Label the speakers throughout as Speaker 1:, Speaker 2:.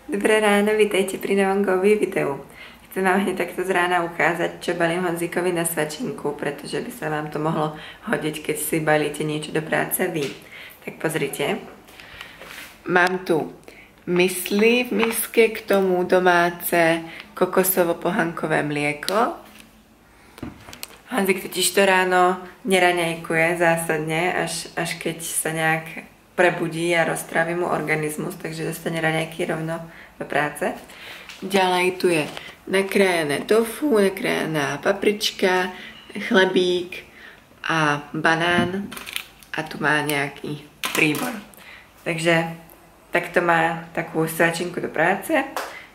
Speaker 1: Dobré ráno, vítajte pri novom Govi videu. Chcem vám hneď takto z rána ukázať, čo balím Honzíkovi na svačinku, pretože by sa vám to mohlo hodiť, keď si balíte niečo do práce vy. Tak pozrite. Mám tu mysli v miske, k tomu domáce kokosovo-pohankové mlieko. Honzik totiž to ráno neraňajkuje zásadne, až keď sa nejak prebudí a roztrávi mu organizmus, takže dostane raňajky rovno do práce. Ďalej tu je nakrájené tofu, nakrájená paprička, chlebík a banán a tu má nejaký príbor. Takže takto má takú svačinku do práce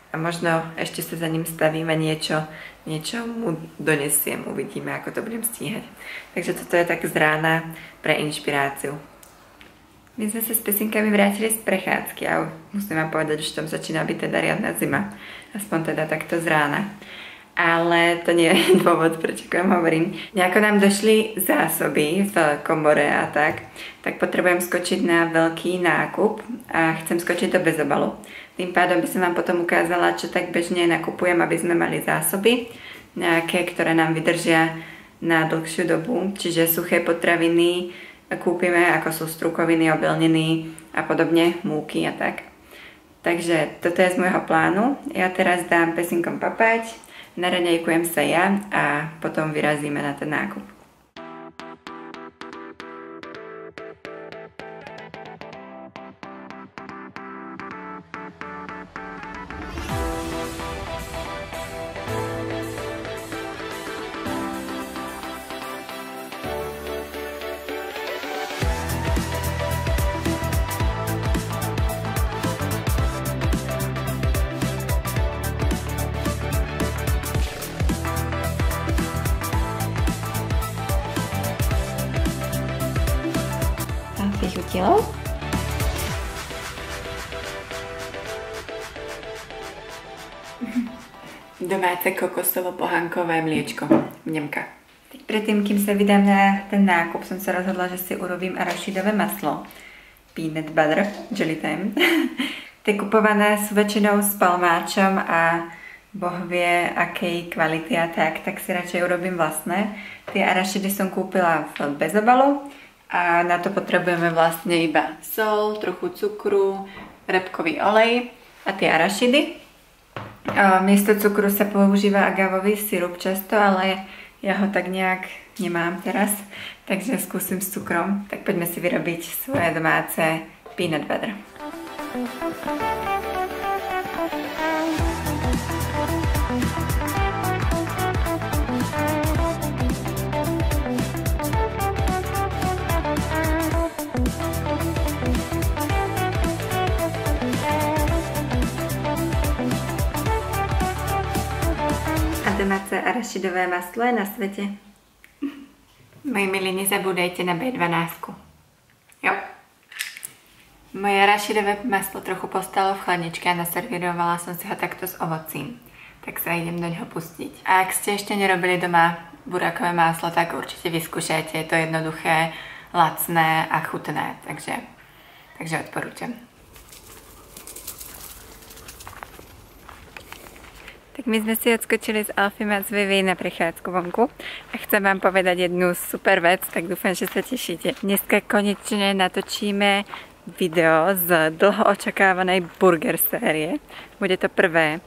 Speaker 1: a možno ešte sa za ním stavím a niečo mu donesiem, uvidíme, ako to budem stíhať. Takže toto je tak z rána pre inšpiráciu. My sme sa s Pesinkami vrátili z prechádzky a musím vám povedať, že tam začína byť teda riadna zima. Aspoň teda takto z rána. Ale to nie je dôvod, prečo vám hovorím. Nejako nám došli zásoby v komore a tak potrebujem skočiť na veľký nákup a chcem skočiť do bezobalu. Tým pádom by som vám potom ukázala, čo tak bežne nakupujem, aby sme mali zásoby, nejaké, ktoré nám vydržia na dlhšiu dobu, čiže suché potraviny kúpime, ako sú strukoviny, obilniny a podobne, múky a tak. Takže toto je z môjho plánu. Ja teraz dám Pesinkom papať, naraňajkujem sa ja a potom vyrazíme na ten nákup. Vychutilo? Domáce kokosovo-pohankové mliečko. Mňamka. Predtým, kým sa vydám na ten nákup, som sa rozhodla, že si urobím arašidové maslo. Peanut butter, jelly time. Tie kupované sú väčšinou s palmáčom a Boh vie, akej kvality a tak si radšej urobím vlastné. Tie arašidy som kúpila v bezobalu. A na to potrebujeme vlastne iba sol, trochu cukru, repkový olej a tie arašidy. Miesto cukru sa používa agavový sirup často, ale ja ho tak nejak nemám teraz, takže skúsim s cukrom. Tak poďme si vyrobiť svoje domáce peanut butter. Domáce arašidové maslo je na svete. Moji milí, nezabúdajte na B12. Jo. Moje arašidové maslo trochu postalo v chladničke a naservírovala som si ho takto s ovocím. Tak sa idem do ňoho pustiť. A ak ste ešte nerobili doma burákové maslo, tak určite vyskúšajte. Je to jednoduché, lacné a chutné. Takže odporúčam. Tak my sme si odskočili s Alfim a s Vivi na prechádzku vonku a chcem vám povedať jednu super vec, tak dúfam, že sa tešíte. Dneska konečne natočíme video z dlho očakávanej burger série. Bude to prvé,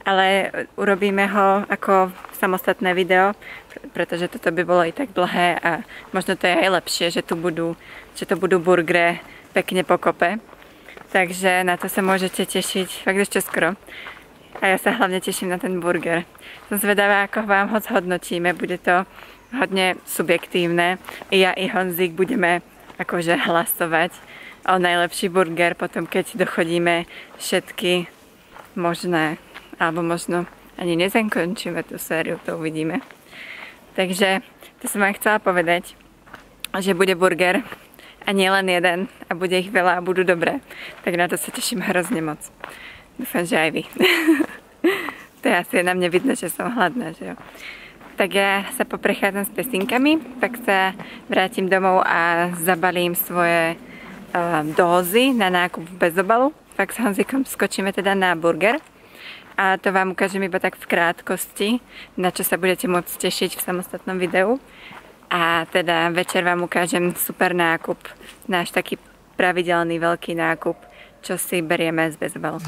Speaker 1: ale urobíme ho ako samostatné video, pretože toto by bolo i tak dlhé a možno to je aj lepšie, že to budú burgery pekne pokope. Takže na to sa môžete tešiť fakt ešte skoro. A ja sa hlavne teším na ten burger. Som zvedavá, ako vám ho zhodnotíme. Bude to hodne subjektívne. I ja, i Honzik budeme akože hlasovať o najlepší burger, potom keď dochodíme všetky možné, alebo možno ani nezakončíme tú sériu, to uvidíme. Takže to som vám chcela povedať, že bude burger a nie len jeden a bude ich veľa a budú dobré. Tak na to sa teším hrozne moc. Dúfam, že aj vy. To je asi na mne vidno, že som hladná, že jo. Tak ja sa poprechádzam s Pesinkami, pak sa vrátim domov a zabalím svoje dózy na nákup v bezobalu fakt s Honzikom skočíme teda na burger. A to vám ukážem iba tak v krátkosti, na čo sa budete môcť tešiť v samostatnom videu. A teda večer vám ukážem super nákup, náš taký pravidelný veľký nákup, čo si berieme z Bezobalu.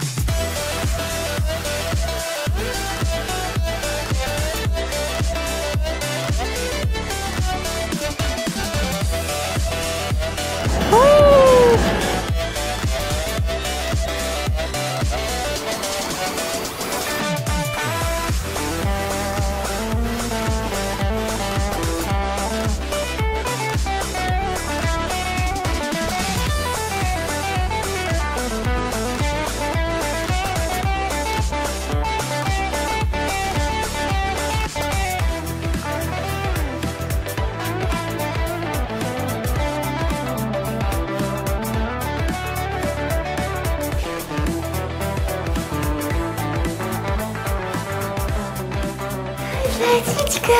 Speaker 2: Zlatička,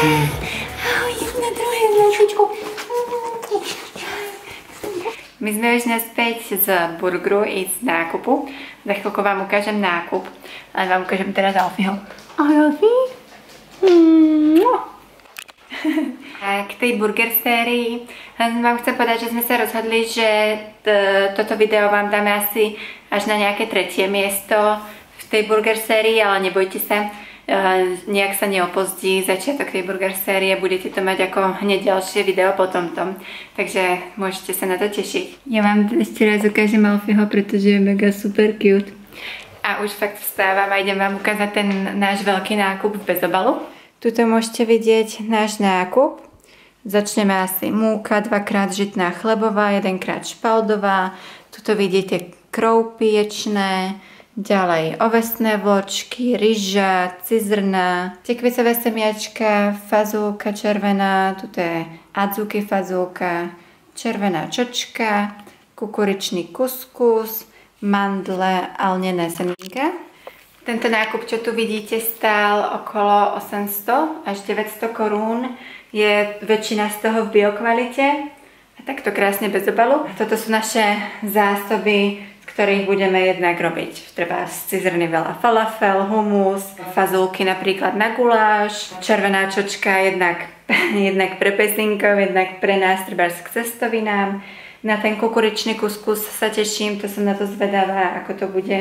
Speaker 2: ahoj, na druhé zlatičku.
Speaker 1: My sme už naspäť z burgeru i z nákupu. Za chvíľku vám ukážem nákup, ale vám ukážem teraz Alfieho. Ahoj, Alfie. A k tej burger sérii vám chcem povedať, že sme sa rozhodli, že toto video vám dáme asi až na nejaké 3. miesto v tej burger sérii, ale nebojte sa, nejak sa neopozdí začiatok tej burger série, budete to mať ako hneď ďalšie video po tomto, takže môžete sa na to tešiť. Ja vám ešte raz ukážem Alfieho, pretože je mega super cute. A už fakt vstávam a idem vám ukázať ten náš veľký nákup v Bezobalu. Tuto môžete vidieť náš nákup. Začneme asi múka, 2-krát žitná chlebová, 1-krát špaldová. Tuto vidíte kroupy ječné. Ďalej ovesné vločky, ryža, cizrna, tekvicové semiačka, fazulka červená, tuto je adzuki fazulka, červená čočka, kukuričný kuskus, mandle a lnené semienka. Tento nákup, čo tu vidíte, stál okolo 800 až 900 korún. Je väčšina z toho v biokvalite. A takto krásne bez obalu. Toto sú naše zásoby, ktorých budeme jednak robiť. Treba z cizrny veľa falafel, humus, fazulky napríklad na guláš, červená čočka jednak pre pezinkov, jednak pre nás treba k cestovinám. Na ten kukuričný kuskus sa teším, to som na to zvedavá, ako to bude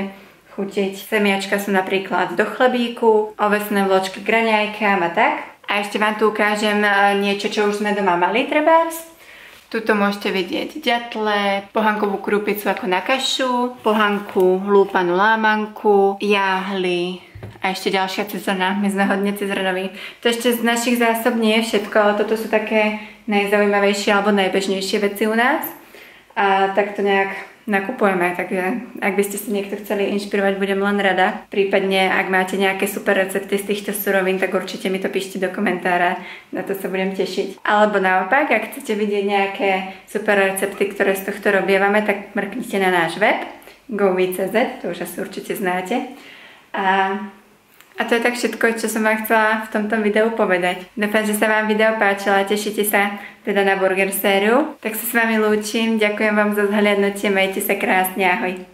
Speaker 1: chutiť. Semiačka sú napríklad do chlebíku, ovesné vločky k raňajkám a tak. A ešte vám tu ukážem niečo, čo už sme doma mali trebárs. Tuto môžete vidieť ďatle, pohankovú krúpicu ako na kašu, pohanku lúpanú lámanku, jáhly a ešte ďalšia cizrna. My sme hodne cizrnoví. To ešte z našich zásob nie je všetko, ale toto sú také najzaujímavejšie alebo najbežnejšie veci u nás. A tak to nejak nakupujeme, takže ak by ste si niekto chceli inšpirovať, budem len rada. Prípadne, ak máte nejaké super recepty z týchto surovín, tak určite mi to píšte do komentára, na to sa budem tešiť. Alebo naopak, ak chcete vidieť nejaké super recepty, ktoré z tohto robievame, tak mrknite na náš web gowi.cz, to už asi určite znáte. A to je tak všetko, čo som vám chcela v tomto videu povedať. Dúfam, že sa vám video páčilo a tešíte sa teda na burger sériu. Tak sa s vami lúčim, ďakujem vám za zhliadnutie, majte sa krásne, ahoj.